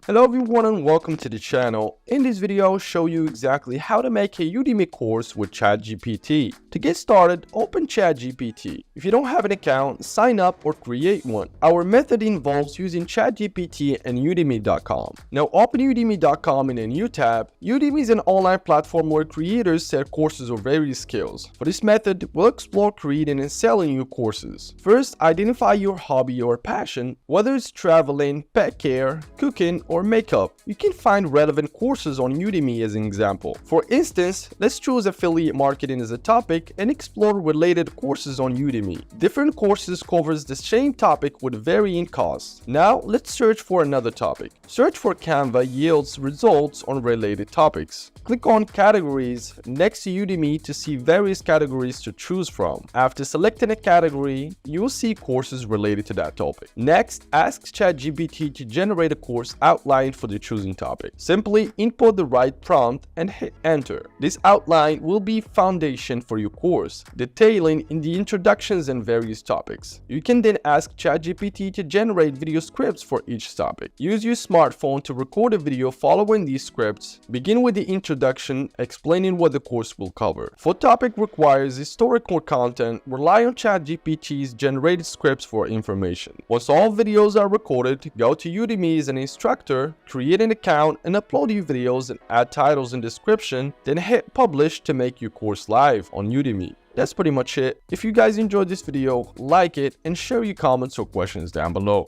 Hello everyone and welcome to the channel. In this video, I'll show you exactly how to make a Udemy course with ChatGPT. To get started, open ChatGPT. If you don't have an account, sign up or create one. Our method involves using ChatGPT and Udemy.com. Now open Udemy.com in a new tab. Udemy is an online platform where creators sell courses of various skills. For this method, we'll explore creating and selling new courses. First, identify your hobby or passion, whether it's traveling, pet care, cooking, or makeup. You can find relevant courses on Udemy as an example. For instance, let's choose affiliate marketing as a topic and explore related courses on Udemy. Different courses covers the same topic with varying costs. Now let's search for another topic. Search for Canva yields results on related topics. Click on categories next to Udemy to see various categories to choose from. After selecting a category, you will see courses related to that topic. Next, ask ChatGPT to generate a course outline for the choosing topic. Simply input the right prompt and hit enter. This outline will be foundation for your course, detailing in the introductions and various topics. You can then ask ChatGPT to generate video scripts for each topic. Use your smartphone to record a video following these scripts. Begin with the introduction, explaining what the course will cover. If a topic requires historical content, rely on ChatGPT's generated scripts for information. Once all videos are recorded, go to Udemy as an instructor, create an account and upload your videos and add titles and description, then hit publish to make your course live on Udemy. That's pretty much it. If you guys enjoyed this video, like it and share your comments or questions down below.